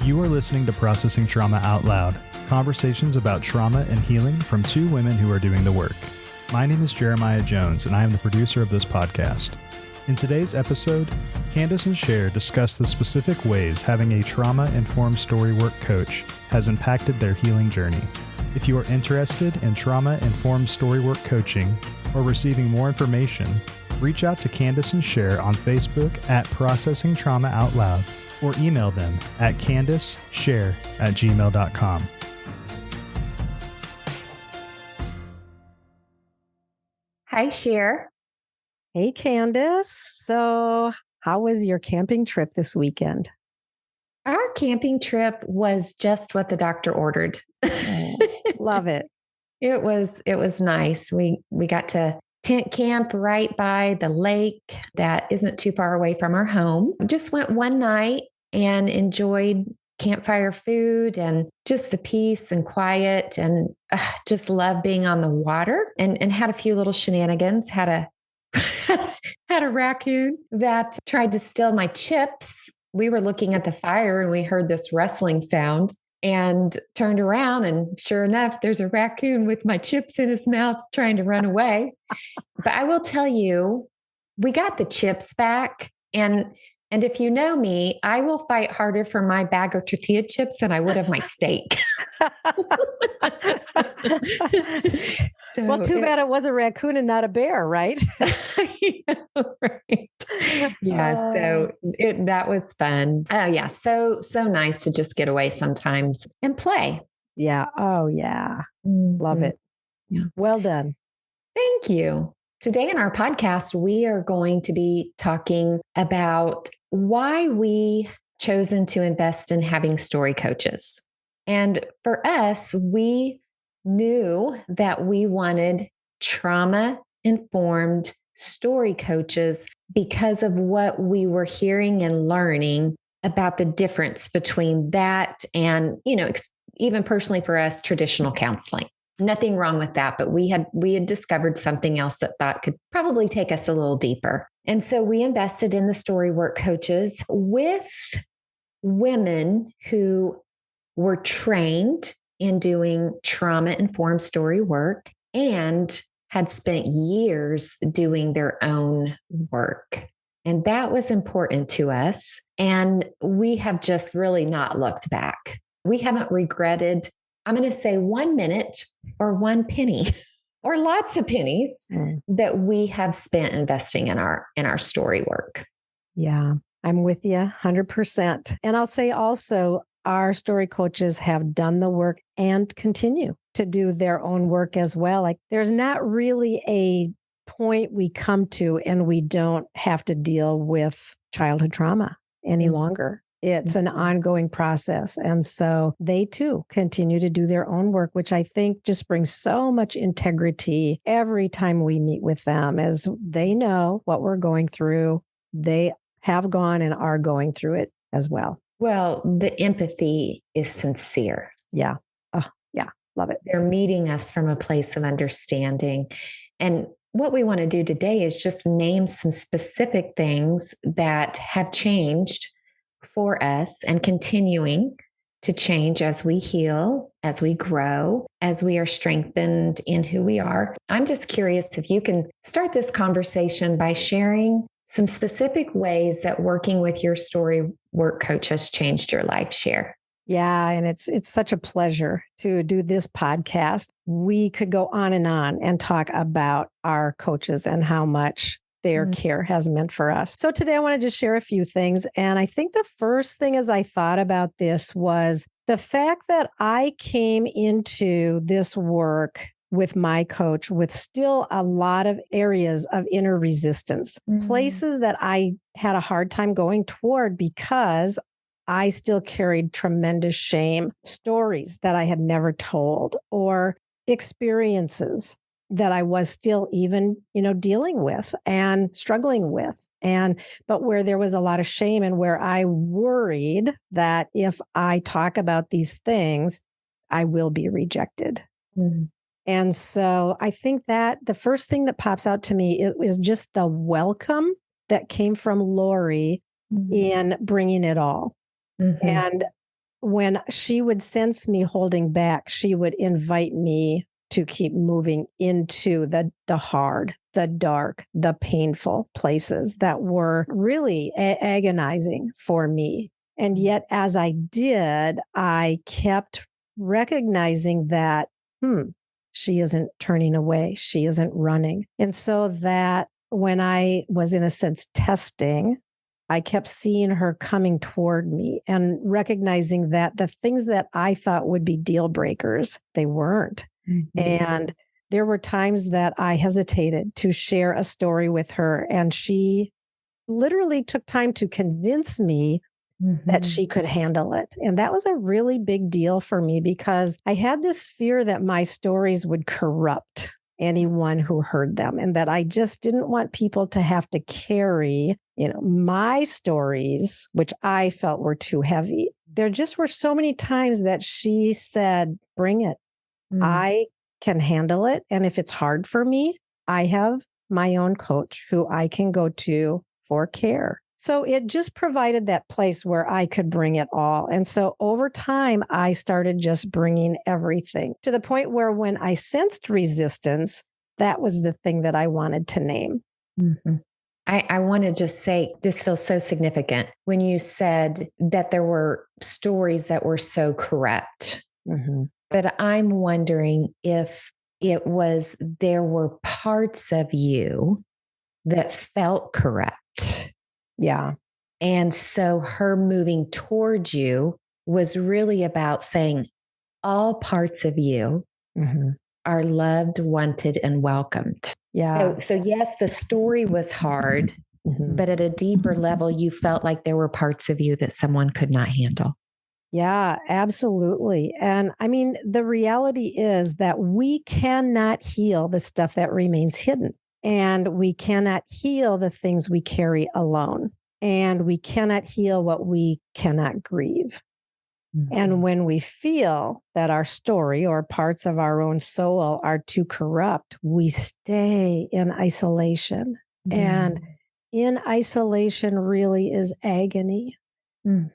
You are listening to Processing Trauma Out Loud, conversations about trauma and healing from two women who are doing the work. My name is Jeremiah Jones, and I am the producer of this podcast. In today's episode, Candace and Cher discuss the specific ways having a trauma-informed storywork coach has impacted their healing journey. If you are interested in trauma-informed storywork coaching or receiving more information, reach out to Candace and Cher on Facebook at Processing Trauma Out Loud or email them at candaceshare@gmail.com. Hi, Cher. Hey, Candace. So how was your camping trip this weekend? Our camping trip was just what the doctor ordered. Love it. It was nice. We got to tent camp right by the lake that isn't too far away from our home. Just went one night and enjoyed campfire food and just the peace and quiet, and just love being on the water, and had a few little shenanigans. Had a had a raccoon that tried to steal my chips. We were looking at the fire and we heard this rustling sound and turned around, and sure enough, there's a raccoon with my chips in his mouth trying to run away. But I will tell you, we got the chips back, and if you know me, I will fight harder for my bag of tortilla chips than I would of my steak. Well, too bad it was a raccoon and not a bear, right? Right. Yeah. So that was fun. Oh yeah. So nice to just get away sometimes and play. Yeah. Oh yeah. Love it. Yeah. Well done. Thank you. Today in our podcast, we are going to be talking about why we chosen to invest in having story coaches. And for us, we knew that we wanted trauma-informed story coaches because of what we were hearing and learning about the difference between that and, even personally for us, traditional counseling. Nothing wrong with that, but we had discovered something else that could probably take us a little deeper. And so we invested in the storywork coaches with women who were trained in doing trauma-informed story work and had spent years doing their own work. And that was important to us. And we have just really not looked back. We haven't regretted, I'm going to say, 1 minute or one penny or lots of pennies that we have spent investing in our story work. Yeah, I'm with you 100%. And I'll say also, our story coaches have done the work and continue to do their own work as well. Like, there's not really a point we come to and we don't have to deal with childhood trauma any longer. It's an ongoing process. And so they too continue to do their own work, which I think just brings so much integrity every time we meet with them, as they know what we're going through. They have gone and are going through it as well. Well, the empathy is sincere. Yeah. Oh, yeah. Love it. They're meeting us from a place of understanding. And what we want to do today is just name some specific things that have changed for us and continuing to change as we heal, as we grow, as we are strengthened in who we are. I'm just curious if you can start this conversation by sharing some specific ways that working with your story work coach has changed your life. Cher. Yeah. And it's such a pleasure to do this podcast. We could go on and talk about our coaches and how much their care has meant for us. So today I want to just share a few things. And I think the first thing as I thought about this was the fact that I came into this work with my coach with still a lot of areas of inner resistance, places that I had a hard time going toward because I still carried tremendous shame, stories that I had never told, or experiences that I was still even, dealing with and struggling with. But where there was a lot of shame and where I worried that if I talk about these things, I will be rejected. And so I think that the first thing that pops out to me, it was just the welcome that came from Lori in bringing it all. And when she would sense me holding back, she would invite me to keep moving into the hard, the dark, the painful places that were really agonizing for me. And yet, as I did, I kept recognizing that, she isn't turning away. She isn't running. And so that when I was, in a sense, testing, I kept seeing her coming toward me and recognizing that the things that I thought would be deal breakers, they weren't. Mm-hmm. And there were times that I hesitated to share a story with her, and she literally took time to convince me that she could handle it. And that was a really big deal for me because I had this fear that my stories would corrupt anyone who heard them, and that I just didn't want people to have to carry, my stories, which I felt were too heavy. There just were so many times that she said, bring it. I can handle it. And if it's hard for me, I have my own coach who I can go to for care. So it just provided that place where I could bring it all. And so over time, I started just bringing everything to the point where when I sensed resistance, that was the thing that I wanted to name. Mm-hmm. I want to just say this feels so significant when you said that there were stories that were so corrupt. Mm-hmm. But I'm wondering if there were parts of you that felt corrupt. Yeah. And so her moving towards you was really about saying all parts of you are loved, wanted, and welcomed. Yeah. So yes, the story was hard, but at a deeper level, you felt like there were parts of you that someone could not handle. Yeah, absolutely. And I mean, the reality is that we cannot heal the stuff that remains hidden, and we cannot heal the things we carry alone, and we cannot heal what we cannot grieve. And when we feel that our story or parts of our own soul are too corrupt, we stay in isolation. And in isolation really is agony.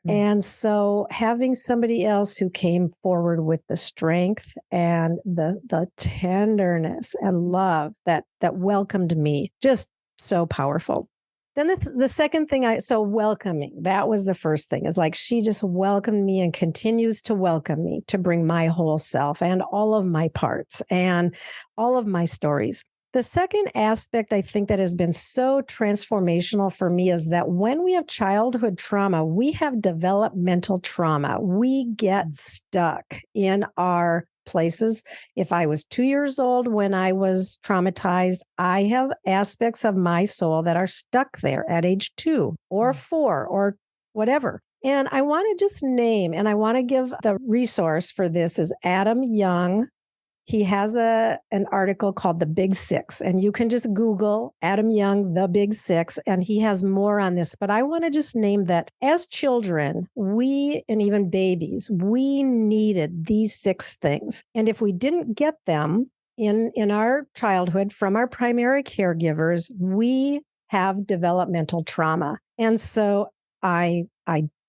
And so having somebody else who came forward with the strength and the tenderness and love that welcomed me, just so powerful. Then the second thing welcoming, that was the first thing, is like she just welcomed me and continues to welcome me to bring my whole self and all of my parts and all of my stories. The second aspect I think that has been so transformational for me is that when we have childhood trauma, we have developmental trauma. We get stuck in our places. If I was 2 years old when I was traumatized, I have aspects of my soul that are stuck there at age 2 or 4 or whatever. And I want to just name, and I want to give the resource for this is Adam Young. He has an article called The Big Six, and you can just Google Adam Young, The Big Six, and he has more on this. But I want to just name that as children, we, and even babies, we needed these 6 things. And if we didn't get them in our childhood from our primary caregivers, we have developmental trauma. And so I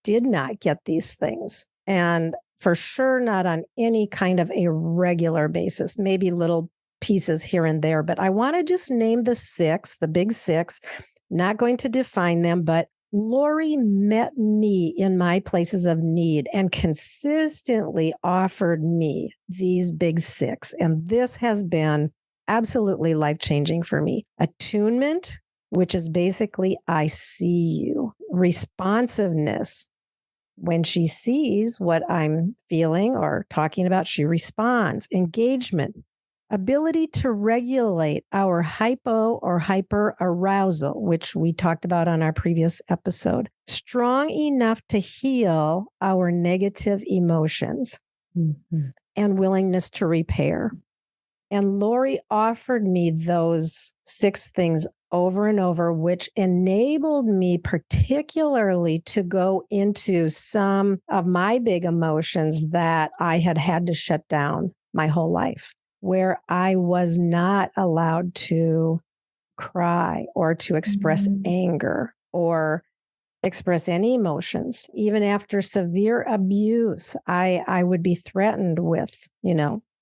did not get these things. And for sure, not on any kind of a regular basis, maybe little pieces here and there. But I want to just name the 6, the big 6, not going to define them, but Lori met me in my places of need and consistently offered me these big 6. And this has been absolutely life-changing for me. Attunement, which is basically, I see you. Responsiveness. When she sees what I'm feeling or talking about, she responds. Engagement, ability to regulate our hypo or hyper arousal, which we talked about on our previous episode. Strong enough to heal our negative emotions and willingness to repair. And Lori offered me those 6 things over and over, which enabled me particularly to go into some of my big emotions that I had to shut down my whole life, where I was not allowed to cry or to express anger or express any emotions. Even after severe abuse, I would be threatened with,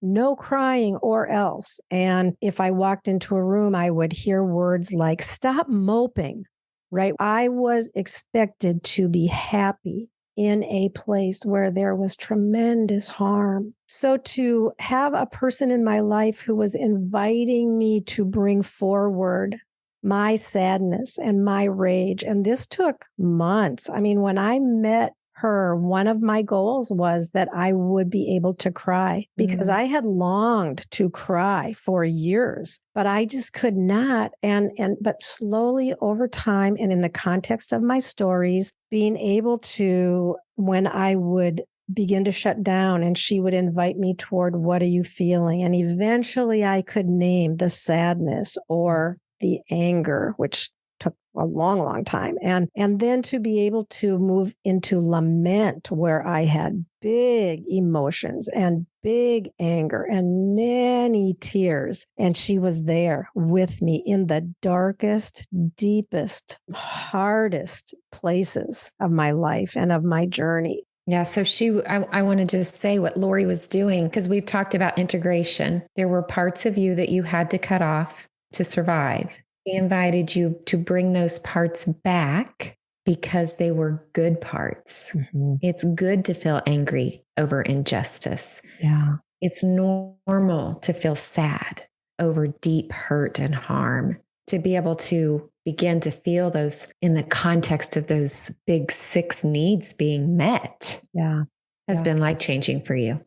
no crying or else. And if I walked into a room, I would hear words like, stop moping, right? I was expected to be happy in a place where there was tremendous harm. So to have a person in my life who was inviting me to bring forward my sadness and my rage, and this took months. I mean, when I met her, one of my goals was that I would be able to cry because I had longed to cry for years, but I just could not. But slowly over time and in the context of my stories, being able to, when I would begin to shut down and she would invite me toward, what are you feeling? And eventually I could name the sadness or the anger, which took a long, long time. And then to be able to move into lament, where I had big emotions and big anger and many tears. And she was there with me in the darkest, deepest, hardest places of my life and of my journey. Yeah. So I want to just say what Lori was doing, because we've talked about integration. There were parts of you that you had to cut off to survive. He invited you to bring those parts back because they were good parts. Mm-hmm. It's good to feel angry over injustice. Yeah. It's normal to feel sad over deep hurt and harm, to be able to begin to feel those in the context of those big 6 needs being met. Yeah. Has been life-changing for you.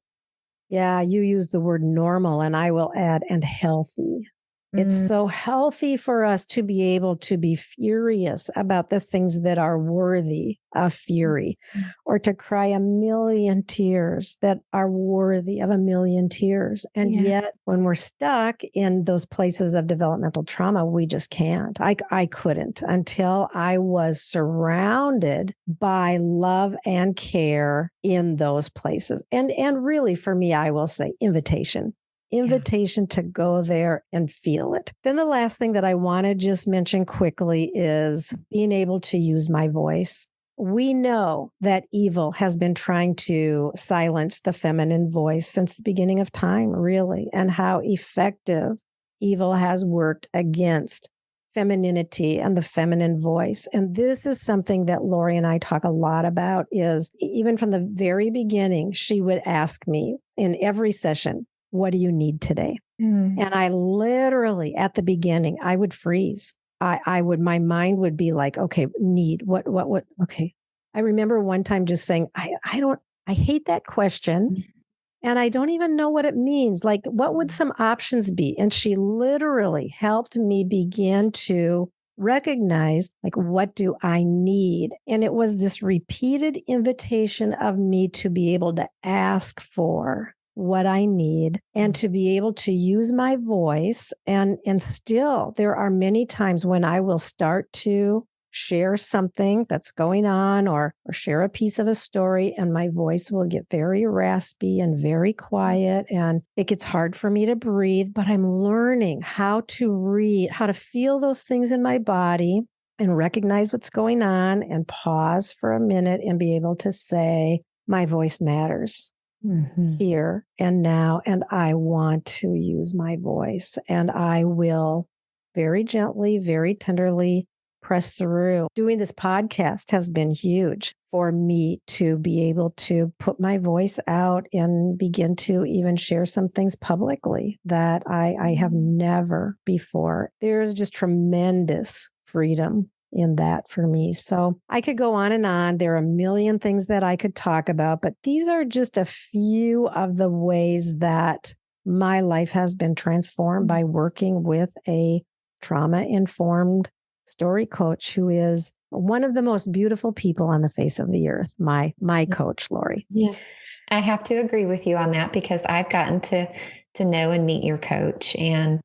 Yeah. You use the word normal, and I will add, and healthy. It's so healthy for us to be able to be furious about the things that are worthy of fury, or to cry a million tears that are worthy of a million tears. And yet when we're stuck in those places of developmental trauma, we just can't. I couldn't until I was surrounded by love and care in those places. And really for me, I will say invitation to go there and feel it. Then the last thing that I want to just mention quickly is being able to use my voice. We know that evil has been trying to silence the feminine voice since the beginning of time, really, and how effective evil has worked against femininity and the feminine voice. And this is something that Lori and I talk a lot about. Is even from the very beginning, she would ask me in every session, what do you need today? And I literally, at the beginning, I would freeze. My mind would be like, okay, need, what, okay. I remember one time just saying, I hate that question. And I don't even know what it means. Like, what would some options be? And she literally helped me begin to recognize, like, what do I need? And it was this repeated invitation of me to be able to ask for what I need and to be able to use my voice. And still, there are many times when I will start to share something that's going on or share a piece of a story, and my voice will get very raspy and very quiet, and it gets hard for me to breathe. But I'm learning how to feel those things in my body and recognize what's going on and pause for a minute and be able to say, my voice matters. Here and now, and I want to use my voice, and I will very gently, very tenderly press through. Doing this podcast has been huge for me to be able to put my voice out and begin to even share some things publicly that I have never before. There's just tremendous freedom in that for me. So I could go on and on. There are a million things that I could talk about, but these are just a few of the ways that my life has been transformed by working with a trauma-informed story coach who is one of the most beautiful people on the face of the earth, my coach, Lori. Yes. I have to agree with you on that, because I've gotten to know and meet your coach, and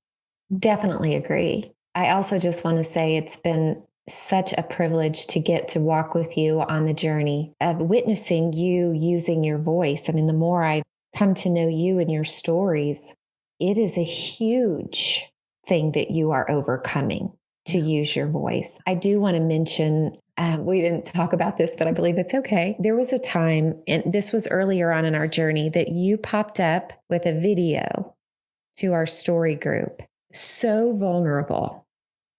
definitely agree. I also just want to say it's been such a privilege to get to walk with you on the journey of witnessing you using your voice. I mean, the more I've come to know you and your stories, it is a huge thing that you are overcoming to use your voice. I do want to mention we didn't talk about this, but I believe it's okay. There was a time, and this was earlier on in our journey, that you popped up with a video to our story group. So vulnerable.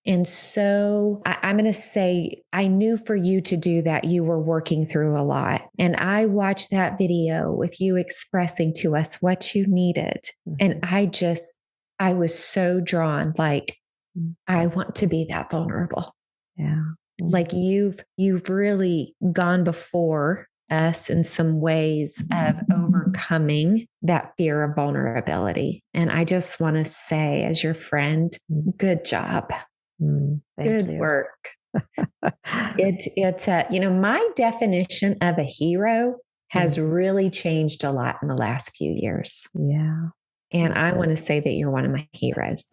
And so I'm going to say, I knew for you to do that, you were working through a lot. And I watched that video with you expressing to us what you needed. And I was so drawn, like, I want to be that vulnerable. Yeah. Like you've really gone before us in some ways of overcoming that fear of vulnerability. And I just want to say, as your friend, good job. Good work. My definition of a hero has really changed a lot in the last few years. Yeah. And I want to say that you're one of my heroes.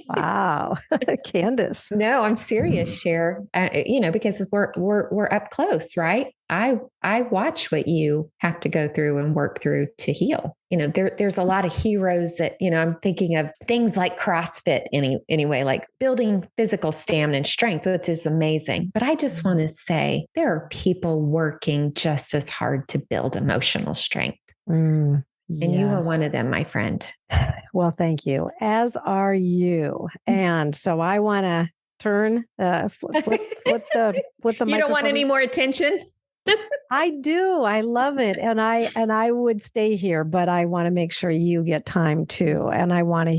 Wow. Candace. No, I'm serious, Cher. Because we're up close, right? I watch what you have to go through and work through to heal. There's a lot of heroes that, I'm thinking of things like CrossFit anyway, like building physical stamina and strength, which is amazing. But I just want to say there are people working just as hard to build emotional strength. And you are one of them, my friend. Well, thank you. As are you. And so I want to turn, flip the You don't want any more attention? I do. I love it. And I would stay here, but I want to make sure you get time too. And I want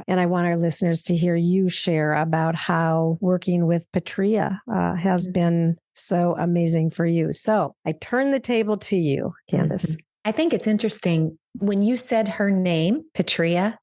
our listeners to hear you share about how working with Patria has been so amazing for you. So I turn the table to you, Candace. I think it's interesting when you said her name, Patria,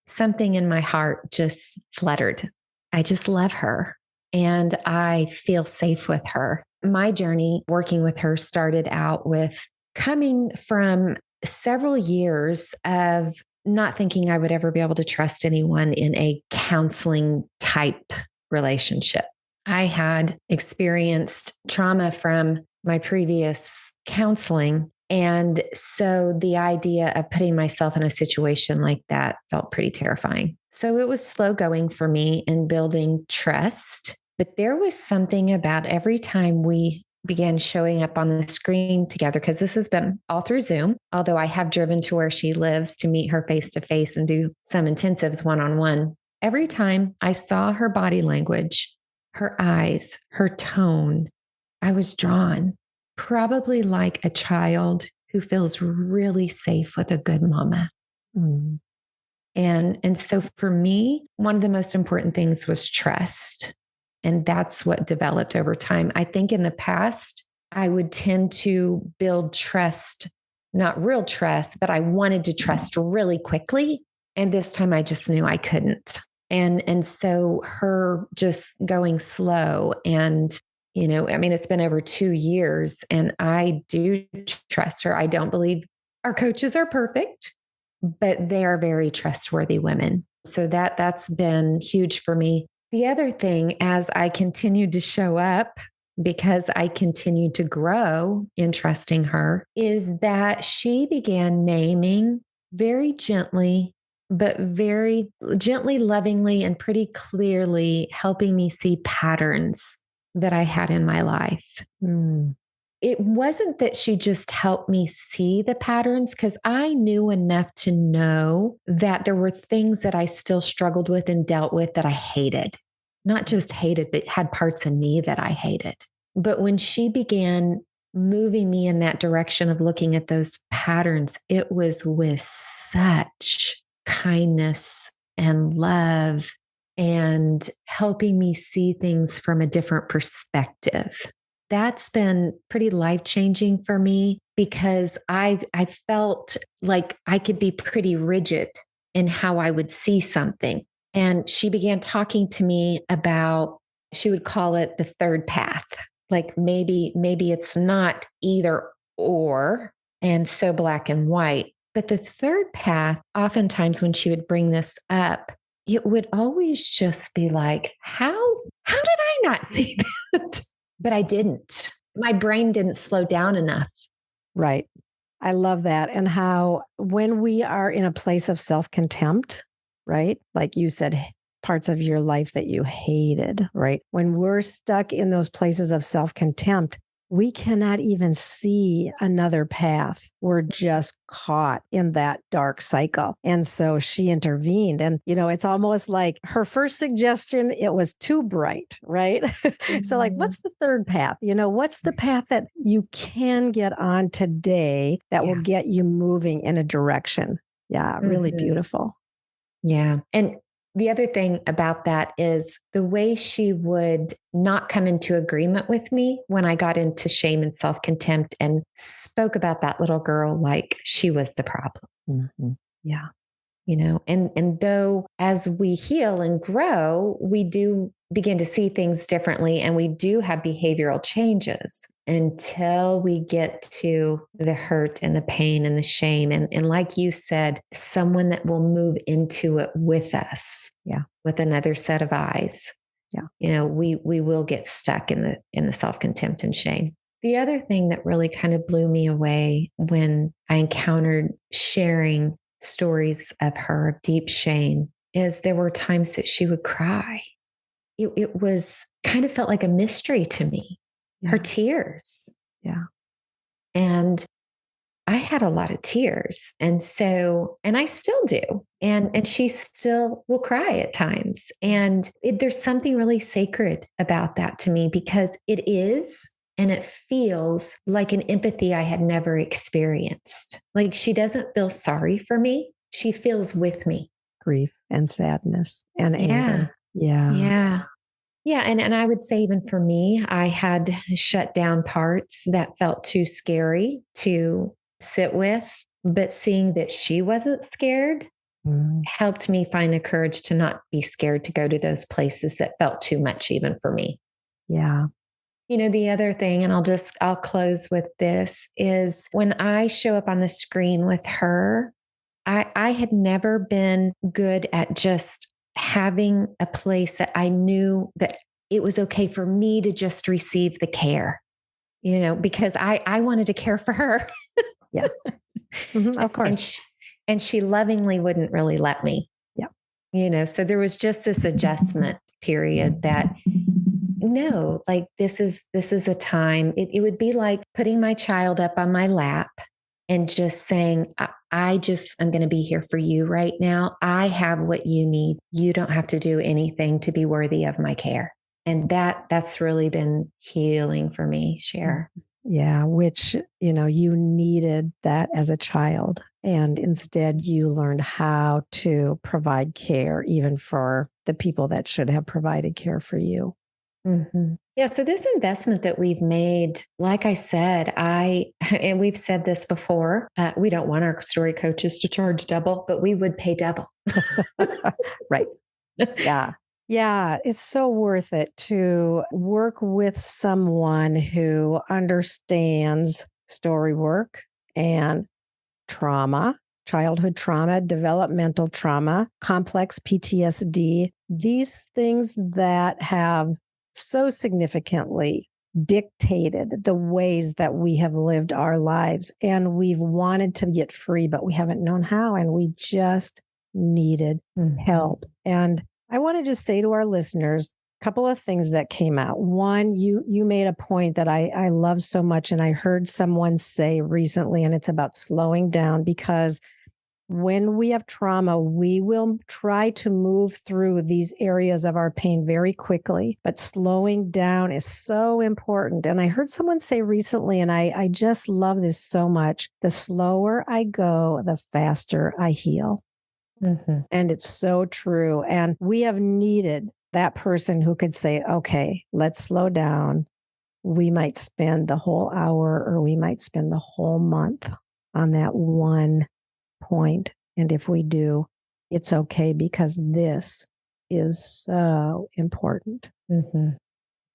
something in my heart just fluttered. I just love her and I feel safe with her. My journey working with her started out with coming from several years of not thinking I would ever be able to trust anyone in a counseling type relationship. I had experienced trauma from my previous counseling. And so the idea of putting myself in a situation like that felt pretty terrifying. So it was slow going for me in building trust. But there was something about every time we began showing up on the screen together, because this has been all through Zoom, although I have driven to where she lives to meet her face to face and do some intensives one-on-one. Every time I saw her body language, her eyes, her tone, I was drawn. Probably like a child who feels really safe with a good mama. And so for me, one of the most important things was trust. And that's what developed over time. I think in the past, I would tend to build trust, not real trust, but I wanted to trust really quickly. And this time I just knew I couldn't. And so her just going slow and it's been over 2 years and I do trust her. I don't believe our coaches are perfect, but they are very trustworthy women. So that's been huge for me. The other thing, as I continued to show up, because I continued to grow in trusting her, is that she began naming very gently, but very gently, lovingly, and pretty clearly helping me see patterns that I had in my life. It wasn't that she just helped me see the patterns, because I knew enough to know that there were things that I still struggled with and dealt with that I hated. Not just hated, but had parts of me that I hated. But when she began moving me in that direction of looking at those patterns, it was with such kindness and love and helping me see things from a different perspective. That's been pretty life-changing for me, because I felt like I could be pretty rigid in how I would see something. And she began talking to me about, she would call it the third path. Like maybe it's not either or, and so black and white. But the third path, oftentimes when she would bring this up, it would always just be like, how did I not see that? But I didn't. My brain didn't slow down enough. Right. I love that. And how when we are in a place of self-contempt, right? Like you said, parts of your life that you hated, right? When we're stuck in those places of self-contempt, we cannot even see another path. We're just caught in that dark cycle. And so she intervened. And, it's almost like her first suggestion, it was too bright, right? So like, what's the third path? What's the path that you can get on today that will get you moving in a direction? Yeah, really beautiful. Yeah. And the other thing about that is the way she would not come into agreement with me when I got into shame and self-contempt and spoke about that little girl like she was the problem. Mm-hmm. Yeah. And though as we heal and grow, we do begin to see things differently and we do have behavioral changes until we get to the hurt and the pain and the shame. And like you said, someone that will move into it with us. Yeah. With another set of eyes. Yeah. We will get stuck in the self-contempt and shame. The other thing that really kind of blew me away when I encountered sharing stories of her of deep shame is there were times that she would cry. It was kind of felt like a mystery to me, her tears. Yeah. And I had a lot of tears. And I still do. And she still will cry at times. And there's something really sacred about that to me because it is. And it feels like an empathy I had never experienced. Like she doesn't feel sorry for me. She feels with me. Grief and sadness and anger. Yeah. Yeah. Yeah. And I would say even for me, I had shut down parts that felt too scary to sit with. But seeing that she wasn't scared helped me find the courage to not be scared to go to those places that felt too much even for me. Yeah. The other thing, and I'll close with this, is when I show up on the screen with her, I had never been good at just having a place that I knew that it was okay for me to just receive the care, because I wanted to care for her. Yeah. Of course. And she lovingly wouldn't really let me. Yeah. So there was just this adjustment period that no, like this is a time. It would be like putting my child up on my lap and just saying, I'm going to be here for you right now. I have what you need. You don't have to do anything to be worthy of my care. And that's really been healing for me, Cher. Yeah, which, you needed that as a child. And instead you learned how to provide care, even for the people that should have provided care for you. Mm-hmm. Yeah. So this investment that we've made, like I said, and we've said this before, we don't want our story coaches to charge double, but we would pay double. Right. Yeah. Yeah. It's so worth it to work with someone who understands story work and trauma, childhood trauma, developmental trauma, complex PTSD, these things that have so significantly dictated the ways that we have lived our lives. And we've wanted to get free, but we haven't known how. And we just needed help. And I want to just say to our listeners, a couple of things that came out. One, you made a point that I love so much. And I heard someone say recently, and it's about slowing down, because when we have trauma, we will try to move through these areas of our pain very quickly, but slowing down is so important. And I heard someone say recently, and I just love this so much, the slower I go, the faster I heal. Mm-hmm. And it's so true. And we have needed that person who could say, okay, let's slow down. We might spend the whole hour, or we might spend the whole month on that one point. And if we do, it's okay, because this is so important. Mm-hmm.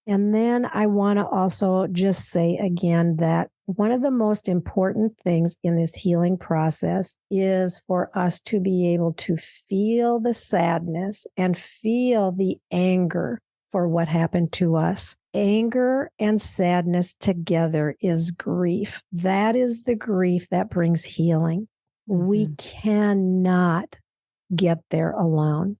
And then I want to also just say again that one of the most important things in this healing process is for us to be able to feel the sadness and feel the anger for what happened to us. Anger and sadness together is grief. That is the grief that brings healing. We cannot get there alone.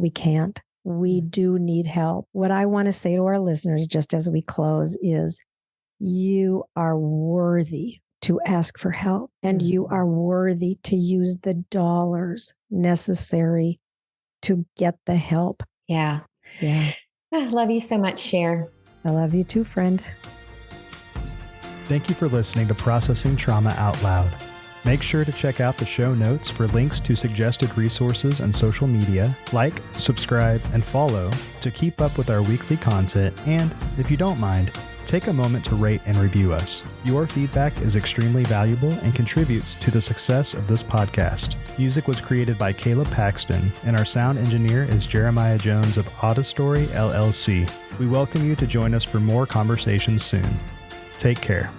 we can't. We do need help. What I want to say to our listeners, just as we close, is you are worthy to ask for help, and you are worthy to use the dollars necessary to get the help. Yeah. Yeah. I love you so much, Cher. I love you too, friend. Thank you for listening to Processing Trauma Out Loud. Make sure to check out the show notes for links to suggested resources and social media. Like, subscribe, and follow to keep up with our weekly content. And if you don't mind, take a moment to rate and review us. Your feedback is extremely valuable and contributes to the success of this podcast. Music was created by Caleb Paxton, and our sound engineer is Jeremiah Jones of Audistory LLC. We welcome you to join us for more conversations soon. Take care.